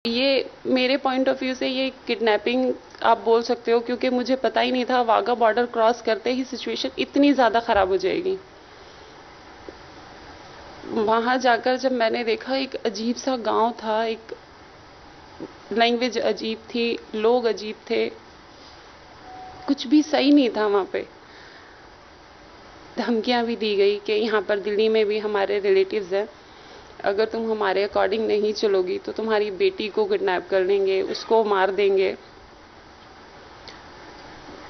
ये मेरे point of view से ये किडनैपिंग आप बोल सकते हो, क्योंकि मुझे पता ही नहीं था वाघा बॉर्डर क्रॉस करते ही सिचुएशन इतनी ज़्यादा ख़राब हो जाएगी। वहाँ जाकर जब मैंने देखा, एक अजीब सा गांव था, एक लैंग्वेज अजीब थी, लोग अजीब थे, कुछ भी सही नहीं था वहाँ पे। धमकियाँ भी दी गई कि यहाँ पर दिल्ली में भी हमारे रिलेटिव्स हैं, अगर तुम हमारे अकॉर्डिंग नहीं चलोगी तो तुम्हारी बेटी को किडनैप कर लेंगे, उसको मार देंगे।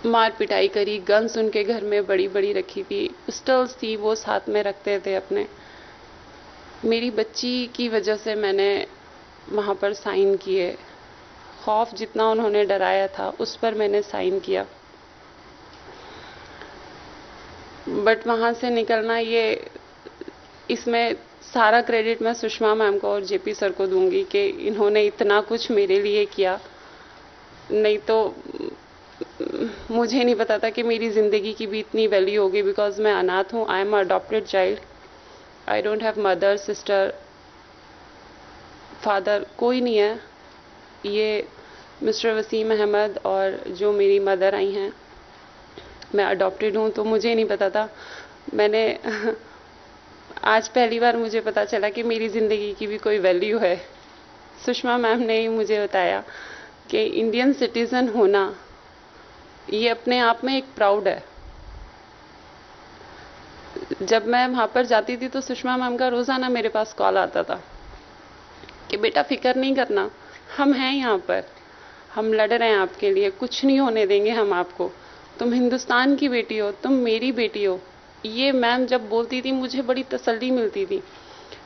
मार पिटाई करी, गन्स उनके घर में बड़ी बड़ी रखी थी, पिस्टल्स थी, वो साथ में रखते थे अपने। मेरी बच्ची की वजह से मैंने वहाँ पर साइन किए। खौफ जितना उन्होंने डराया था उस पर मैंने साइन किया। बट वहाँ से निकलना, ये इसमें सारा क्रेडिट मैं सुषमा मैम को और जेपी सर को दूंगी कि इन्होंने इतना कुछ मेरे लिए किया। नहीं तो मुझे नहीं पता था कि मेरी ज़िंदगी की भी इतनी वैल्यू होगी, बिकॉज मैं अनाथ हूँ। I am adopted child. I don't have mother, sister, father, कोई नहीं है। ये मिस्टर वसीम अहमद और जो मेरी मदर आई हैं, मैं अडॉप्टेड हूँ। तो मुझे नहीं पता था, मैंने आज पहली बार मुझे पता चला कि मेरी ज़िंदगी की भी कोई वैल्यू है। सुषमा मैम ने ही मुझे बताया कि इंडियन सिटीज़न होना ये अपने आप में एक प्राउड है। जब मैं वहाँ पर जाती थी तो सुषमा मैम का रोज़ाना मेरे पास कॉल आता था कि बेटा फिक्र नहीं करना, हम हैं यहाँ पर, हम लड़ रहे हैं आपके लिए, कुछ नहीं होने देंगे हम आपको, तुम हिंदुस्तान की बेटी हो, तुम मेरी बेटी हो। ये मैम जब बोलती थी मुझे बड़ी तसल्ली मिलती थी।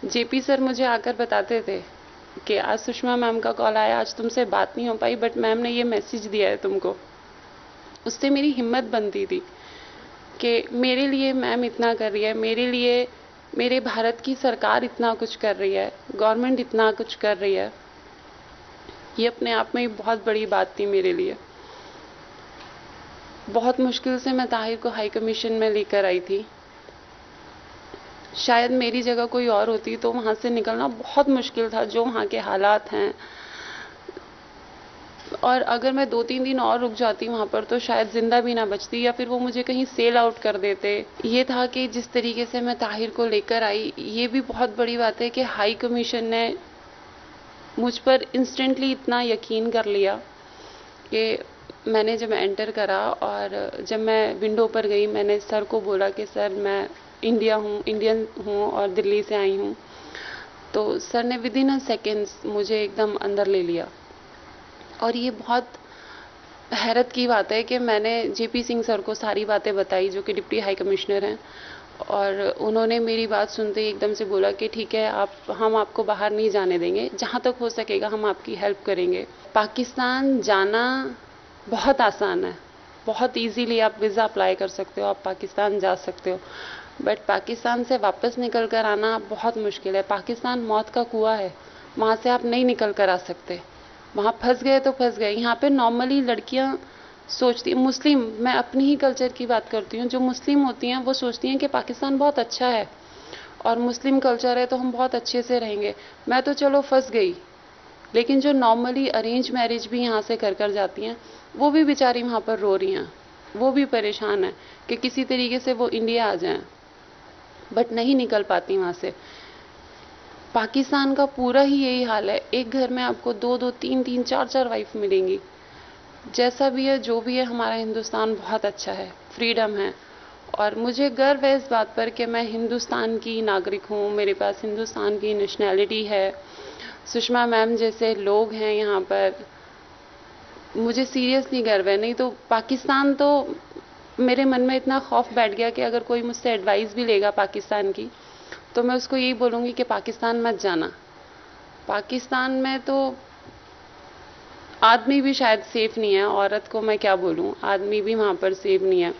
जेपी सर मुझे आकर बताते थे कि आज सुषमा मैम का कॉल आया, आज तुमसे बात नहीं हो पाई, बट मैम ने ये मैसेज दिया है तुमको। उससे मेरी हिम्मत बनती थी कि मेरे लिए मैम इतना कर रही है, मेरे लिए मेरे भारत की सरकार इतना कुछ कर रही है, गवर्नमेंट इतना कुछ कर रही है। ये अपने आप में बहुत बड़ी बात थी मेरे लिए। बहुत मुश्किल से मैं ताहिर को हाई कमीशन में लेकर आई थी। शायद मेरी जगह कोई और होती तो वहाँ से निकलना बहुत मुश्किल था, जो वहाँ के हालात हैं। और अगर मैं 2-3 दिन और रुक जाती वहाँ पर तो शायद जिंदा भी ना बचती, या फिर वो मुझे कहीं सेल आउट कर देते। ये था कि जिस तरीके से मैं ताहिर को लेकर आई, ये भी बहुत बड़ी बात है कि हाई कमीशन ने मुझ पर इंस्टेंटली इतना यकीन कर लिया कि मैंने जब एंटर करा और जब मैं विंडो पर गई, मैंने सर को बोला कि सर मैं इंडियन हूँ और दिल्ली से आई हूँ। तो सर ने विदिन अ सेकेंड्स मुझे एकदम अंदर ले लिया। और ये बहुत हैरत की बात है कि मैंने जेपी सिंह सर को सारी बातें बताई, जो कि डिप्टी हाई कमिश्नर हैं, और उन्होंने मेरी बात सुनते ही एकदम से बोला कि ठीक है, हम आपको बाहर नहीं जाने देंगे, जहाँ तक हो सकेगा हम आपकी हेल्प करेंगे। पाकिस्तान जाना बहुत आसान है, बहुत इजीली आप वीज़ा अप्लाई कर सकते हो, आप पाकिस्तान जा सकते हो। बट पाकिस्तान से वापस निकल कर आना बहुत मुश्किल है। पाकिस्तान मौत का कुआं है, वहाँ से आप नहीं निकल कर आ सकते। वहाँ फंस गए तो फंस गए। यहाँ पे नॉर्मली लड़कियाँ सोचती, मुस्लिम, मैं अपनी ही कल्चर की बात करती हूँ, जो मुस्लिम होती हैं वो सोचती हैं कि पाकिस्तान बहुत अच्छा है और मुस्लिम कल्चर है तो हम बहुत अच्छे से रहेंगे। मैं तो चलो फंस गई, लेकिन जो नॉर्मली अरेंज मैरिज भी यहाँ से कर जाती हैं, वो भी बेचारी वहाँ पर रो रही हैं, वो भी परेशान है कि किसी तरीके से वो इंडिया आ जाएं, बट नहीं निकल पाती वहाँ से। पाकिस्तान का पूरा ही यही हाल है, एक घर में आपको 2-2, 3-3, 4-4 वाइफ मिलेंगी। जैसा भी है, जो भी है, हमारा हिंदुस्तान बहुत अच्छा है, फ्रीडम है। और मुझे गर्व है इस बात पर कि मैं हिंदुस्तान की नागरिक हूँ, मेरे पास हिंदुस्तान की नेशनैलिटी है, सुषमा मैम जैसे लोग हैं यहाँ पर। मुझे सीरियसली गर्व है। नहीं तो पाकिस्तान तो मेरे मन में इतना खौफ बैठ गया कि अगर कोई मुझसे एडवाइस भी लेगा पाकिस्तान की, तो मैं उसको यही बोलूँगी कि पाकिस्तान मत जाना। पाकिस्तान में तो आदमी भी शायद सेफ नहीं है, औरत को मैं क्या बोलूँ, आदमी भी वहाँ पर सेफ नहीं है।